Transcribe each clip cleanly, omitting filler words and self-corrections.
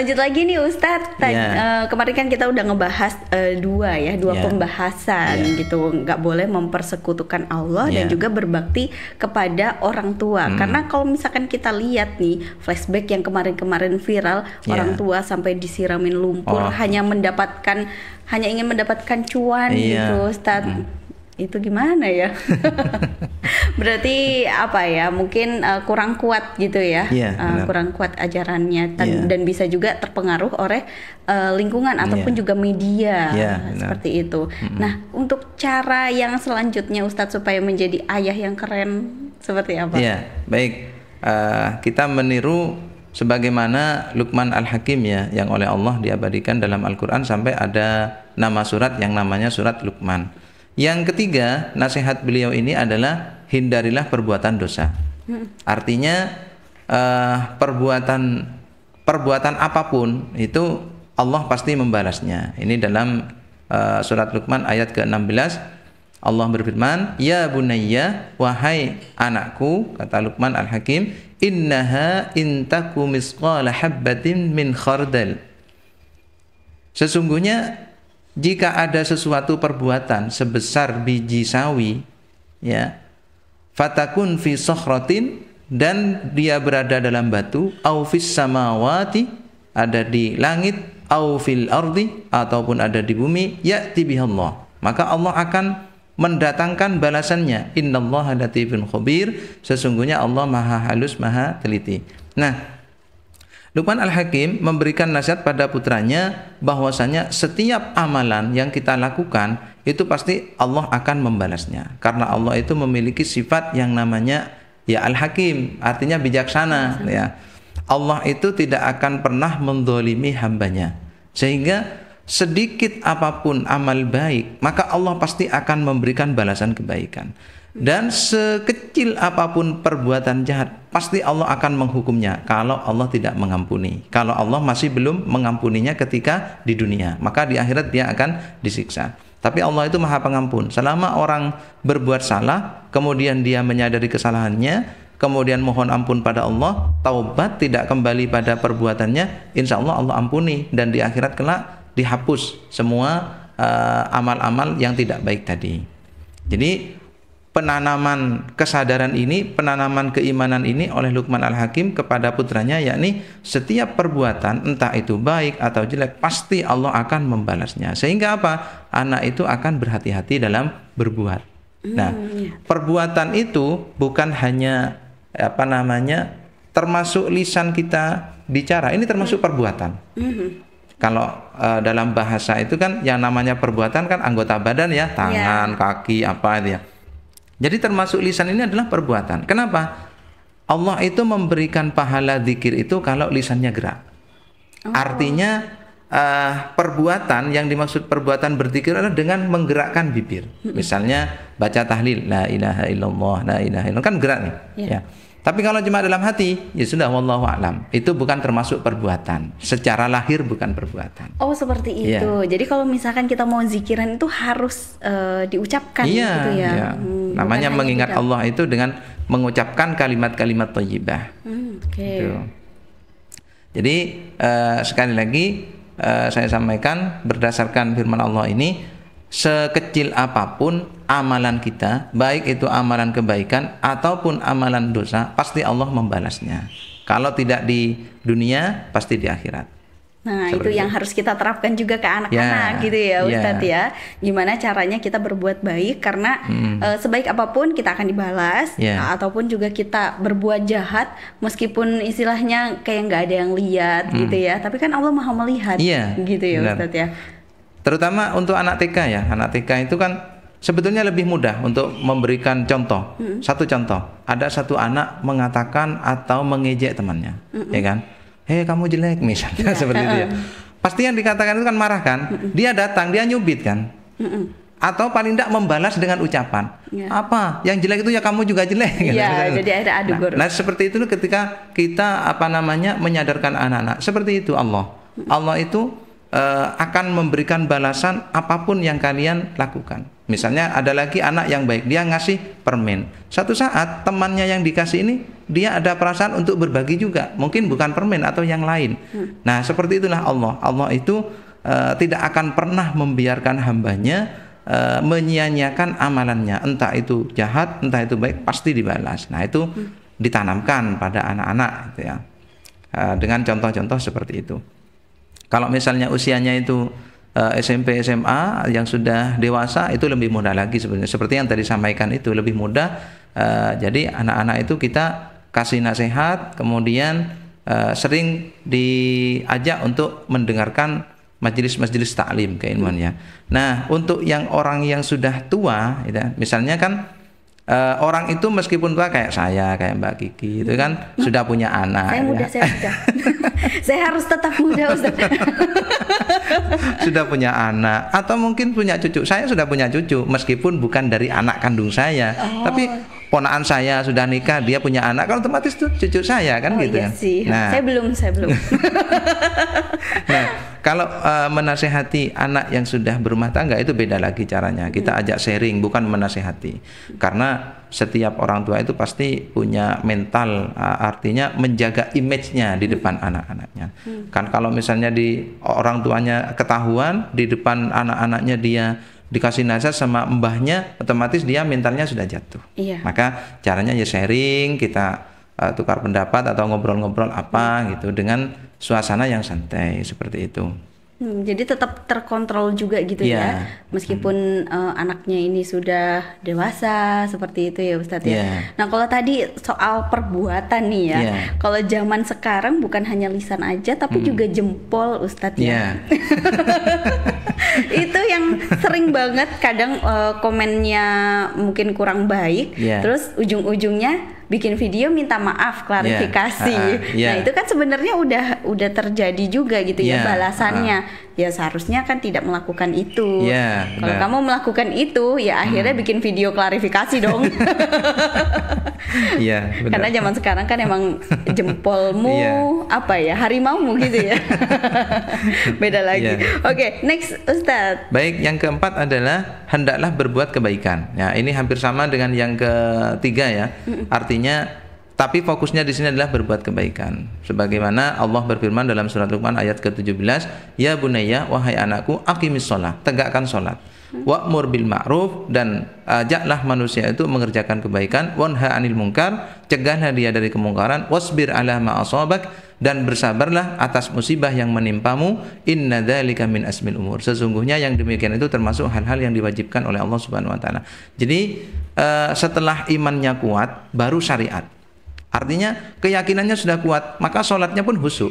lanjut lagi nih Ustadz. Kemarin kan kita udah ngebahas dua pembahasan gitu. Nggak boleh mempersekutukan Allah dan juga berbakti kepada orang tua. Karena kalau misalkan kita lihat nih flashback yang kemarin-kemarin viral, orang tua sampai disiramin lumpur hanya ingin mendapatkan cuan gitu Ustadz. Itu gimana ya? Berarti apa ya? Mungkin kurang kuat gitu ya, kurang kuat ajarannya dan bisa juga terpengaruh oleh lingkungan ataupun juga media seperti itu. Nah, untuk cara yang selanjutnya Ustadz supaya menjadi ayah yang keren seperti apa? Baik, kita meniru sebagaimana Luqman Al-Hakim yang oleh Allah diabadikan dalam Al-Quran sampai ada nama surat yang namanya surat Luqman. Yang ketiga, nasihat beliau ini adalah hindarilah perbuatan dosa. Artinya perbuatan apapun itu Allah pasti membalasnya. Ini dalam surat Luqman ayat ke-16 Allah berfirman, "Ya bunayya, wahai anakku," kata Luqman Al-Hakim, "innaha intaku misqala habbatin min khardal." Sesungguhnya jika ada sesuatu perbuatan sebesar biji sawi, fatakun fi sokhrotin, dan dia berada dalam batu, au fis samawati, ada di langit, au fil ardi, ataupun ada di bumi, ya'ti bihallah, maka Allah akan mendatangkan balasannya. Innallaha latifun khabir, sesungguhnya Allah maha halus, maha teliti. Nah, Luqman Al-Hakim memberikan nasihat pada putranya bahwasanya setiap amalan yang kita lakukan itu pasti Allah akan membalasnya. Karena Allah itu memiliki sifat yang namanya Al-Hakim, artinya bijaksana. Allah itu tidak akan pernah mendolimi hambanya. Sehingga sedikit apapun amal baik, maka Allah pasti akan memberikan balasan kebaikan. Dan sekecil apapun perbuatan jahat, pasti Allah akan menghukumnya kalau Allah tidak mengampuni. Kalau Allah masih belum mengampuninya ketika di dunia, maka di akhirat dia akan disiksa. Tapi Allah itu maha pengampun. Selama orang berbuat salah, kemudian dia menyadari kesalahannya, kemudian mohon ampun pada Allah, taubat, tidak kembali pada perbuatannya, insya Allah Allah ampuni. Dan di akhirat kelak dihapus semua amal-amal yang tidak baik tadi. Jadi penanaman kesadaran ini, penanaman keimanan ini oleh Luqman Al-Hakim kepada putranya, yakni setiap perbuatan entah itu baik atau jelek pasti Allah akan membalasnya. Sehingga apa? Anak itu akan berhati-hati dalam berbuat. Nah, perbuatan itu bukan hanya termasuk lisan kita bicara, ini termasuk perbuatan. Kalau dalam bahasa itu kan yang namanya perbuatan kan anggota badan tangan, kaki, apa itu ya. Jadi termasuk lisan ini adalah perbuatan. Kenapa? Allah itu memberikan pahala zikir itu kalau lisannya gerak. Artinya perbuatan yang dimaksud perbuatan berzikir adalah dengan menggerakkan bibir. Misalnya baca tahlil, la ilaha illallah, la ilaha illallah, kan gerak nih. Tapi kalau cuma dalam hati, ya sudah, wallahu a'lam. Itu bukan termasuk perbuatan. Secara lahir bukan perbuatan. Oh, seperti itu. Jadi kalau misalkan kita mau zikiran itu harus diucapkan gitu ya. Namanya mengingat Allah itu dengan mengucapkan kalimat-kalimat thayyibah. Gitu. Jadi sekali lagi saya sampaikan berdasarkan firman Allah ini, sekecil apapun amalan kita, baik itu amalan kebaikan ataupun amalan dosa, pasti Allah membalasnya. Kalau tidak di dunia, pasti di akhirat. Nah, seperti itu yang harus kita terapkan juga ke anak-anak gitu ya Ustadz ya. Gimana caranya kita berbuat baik, karena sebaik apapun kita akan dibalas, ataupun juga kita berbuat jahat meskipun istilahnya kayak nggak ada yang lihat gitu ya. Tapi kan Allah maha melihat gitu ya Ustadz ya. Terutama untuk anak TK ya. Anak TK itu kan sebetulnya lebih mudah untuk memberikan contoh. Satu contoh, ada satu anak mengatakan atau mengejek temannya, ya kan? Hei, kamu jelek misalnya, seperti itu ya. Pasti yang dikatakan itu kan marah kan? Dia datang, dia nyubit kan? Atau paling tidak membalas dengan ucapan, apa? Yang jelek itu ya kamu juga jelek. Jadi ada adu gor. Nah, seperti itu ketika kita menyadarkan anak-anak. Seperti itu Allah itu akan memberikan balasan apapun yang kalian lakukan. Misalnya ada lagi anak yang baik, dia ngasih permen. Satu saat temannya yang dikasih ini dia ada perasaan untuk berbagi juga, mungkin bukan permen atau yang lain. Nah, seperti itulah Allah. Allah itu tidak akan pernah membiarkan hambanya menyia-nyiakan amalannya, entah itu jahat, entah itu baik, pasti dibalas. Nah, itu ditanamkan pada anak-anak gitu ya, dengan contoh-contoh seperti itu. Kalau misalnya usianya itu SMP, SMA yang sudah dewasa, itu lebih mudah lagi sebenarnya. Seperti yang tadi sampaikan, itu lebih mudah. Jadi anak-anak itu kita kasih nasihat, kemudian sering diajak untuk mendengarkan majelis-majelis taklim keilmuannya. Nah, untuk yang orang yang sudah tua, gitu, misalnya kan orang itu meskipun tua kayak saya, kayak Mbak Kiki, itu kan sudah punya anak. Saya muda, saya muda. Saya harus tetap muda, Ustaz. Sudah punya anak, atau mungkin punya cucu. Saya sudah punya cucu, meskipun bukan dari anak kandung saya, tapi ponakan saya sudah nikah, dia punya anak, kan otomatis tuh cucu saya kan, gitu iya kan. Sih. Nah, saya belum. Nah, kalau menasehati anak yang sudah berumah tangga itu beda lagi caranya. Kita ajak sharing, bukan menasehati. Karena setiap orang tua itu pasti punya mental, artinya menjaga image-nya di depan anak-anaknya. Kan kalau misalnya di orang tuanya ketahuan, di depan anak-anaknya dia dikasih nasihat sama mbahnya, otomatis dia mentalnya sudah jatuh. Iya. Maka caranya ya sharing, kita tukar pendapat atau ngobrol-ngobrol apa gitu dengan suasana yang santai seperti itu. Jadi tetap terkontrol juga gitu ya, meskipun anaknya ini sudah dewasa seperti itu ya Ustadz ya. Nah, kalau tadi soal perbuatan nih ya, kalau zaman sekarang bukan hanya lisan aja tapi juga jempol Ustadz ya. Itu yang sering banget kadang komennya mungkin kurang baik, terus ujung-ujungnya bikin video minta maaf, klarifikasi. Nah, itu kan sebenarnya udah terjadi juga gitu ya balasannya. Ya seharusnya kan tidak melakukan itu. Kalau kamu melakukan itu, ya akhirnya bikin video klarifikasi dong. Karena zaman sekarang kan emang jempolmu apa ya, harimaumu gitu ya. Beda lagi. Oke, next Ustadz. Baik, yang keempat adalah hendaklah berbuat kebaikan. Ya, ini hampir sama dengan yang ketiga ya. Artinya, tapi fokusnya di sini adalah berbuat kebaikan. Sebagaimana Allah berfirman dalam surat Luqman ayat ke-17, "Ya bunayya, wahai anakku, aqimis shalah, tegakkan salat. Wa'mur bil ma'ruf, dan ajaklah manusia itu mengerjakan kebaikan, wanha 'anil munkar, cegahlah dia dari kemungkaran, wasbir 'ala ma asabak, dan bersabarlah atas musibah yang menimpamu, inna dzalika min asmil umur." Sesungguhnya yang demikian itu termasuk hal-hal yang diwajibkan oleh Allah Subhanahu wa taala. Jadi setelah imannya kuat baru syariat. Artinya keyakinannya sudah kuat, maka sholatnya pun khusyuk.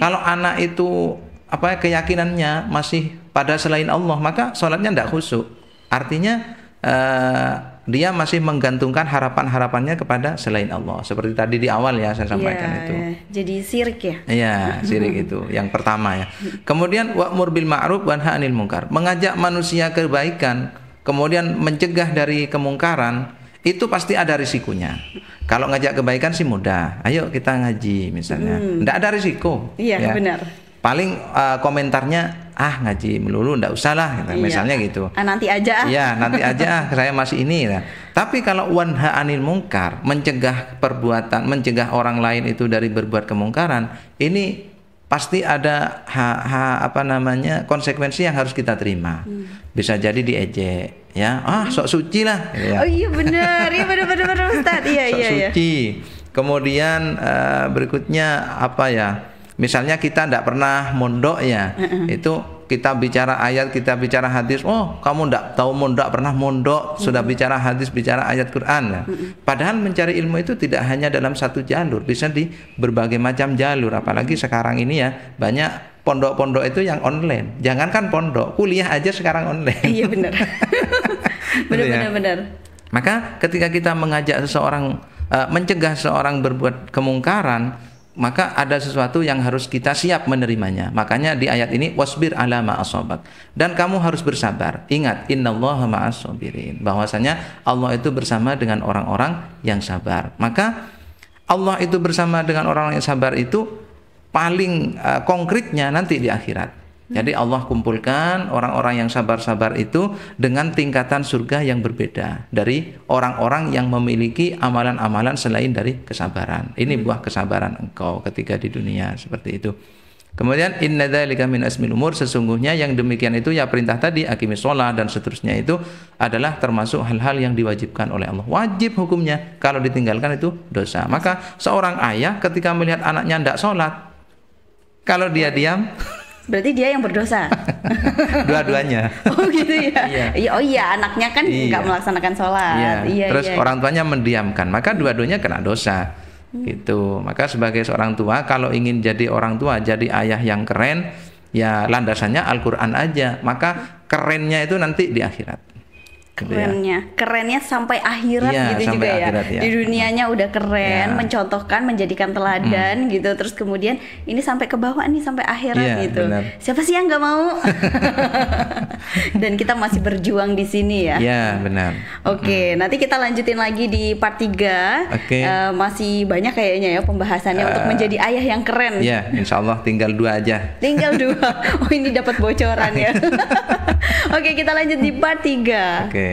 Kalau anak itu keyakinannya masih pada selain Allah, maka sholatnya tidak khusyuk. Artinya dia masih menggantungkan harapan-harapannya kepada selain Allah. Seperti tadi di awal ya saya sampaikan itu. Jadi syirik ya? Iya, syirik itu yang pertama ya. Kemudian wa'mur bil ma'ruf wanha 'anil munkar, mengajak manusia kebaikan, kemudian mencegah dari kemungkaran, itu pasti ada risikonya. Kalau ngajak kebaikan sih mudah, ayo kita ngaji misalnya, nggak ada risiko. Iya, benar. Paling komentarnya, ngaji melulu nggak usah lah gitu. Misalnya gitu. Nanti aja. Iya, nanti aja, saya masih ini. Nah. Tapi kalau wanha 'anil munkar, mencegah perbuatan, mencegah orang lain itu dari berbuat kemungkaran, ini pasti ada konsekuensi yang harus kita terima. Bisa jadi diejek, ya, sok suci lah. Ya. Oh iya benar, Ustaz. Sok suci. Kemudian berikutnya misalnya kita tidak pernah mondok ya, itu kita bicara ayat, kita bicara hadis, kamu tidak tahu mondok, pernah mondok, sudah bicara hadis, bicara ayat Quran ya. Padahal mencari ilmu itu tidak hanya dalam satu jalur, bisa di berbagai macam jalur. Apalagi sekarang ini ya, banyak pondok-pondok itu yang online. Jangankan pondok, kuliah aja sekarang online. Iya benar. Benar. Maka ketika kita mengajak seseorang, mencegah seseorang berbuat kemungkaran, maka ada sesuatu yang harus kita siap menerimanya. Makanya di ayat ini wasbir 'ala ma asabak, dan kamu harus bersabar. Ingat, innallaha ma'as sabirin, bahwasanya Allah itu bersama dengan orang-orang yang sabar. Maka Allah itu bersama dengan orang yang sabar itu paling konkretnya nanti di akhirat. Jadi Allah kumpulkan orang-orang yang sabar-sabar itu dengan tingkatan surga yang berbeda dari orang-orang yang memiliki amalan-amalan selain dari kesabaran. Ini buah kesabaran engkau ketika di dunia, seperti itu. Kemudian inna dzalika min asmil umur, sesungguhnya yang demikian itu ya perintah tadi aqimis shalah dan seterusnya itu adalah termasuk hal-hal yang diwajibkan oleh Allah. Wajib hukumnya, kalau ditinggalkan itu dosa. Maka seorang ayah ketika melihat anaknya tidak sholat, kalau dia diam berarti dia yang berdosa. Dua-duanya. Oh gitu ya. Iya. Oh iya, anaknya kan nggak melaksanakan sholat. Iya. Terus orang tuanya mendiamkan, maka dua-duanya kena dosa. Gitu. Maka sebagai seorang tua, kalau ingin jadi orang tua, jadi ayah yang keren, ya landasannya Al-Quran aja. Maka kerennya itu nanti di akhirat. Kerennya sampai akhirat gitu sampai juga akhirat, ya. Di dunianya udah keren, mencontohkan, menjadikan teladan gitu. Terus kemudian ini sampai ke bawah nih, sampai akhirat gitu. Benar. Siapa sih yang nggak mau? Dan kita masih berjuang di sini ya. Iya, benar. Oke, nanti kita lanjutin lagi di part 3. Masih banyak kayaknya ya pembahasannya untuk menjadi ayah yang keren. Iya, insya Allah tinggal 2 aja. Tinggal 2. Oh, ini dapat bocoran ya. Oke, kita lanjut di part 3. Oke.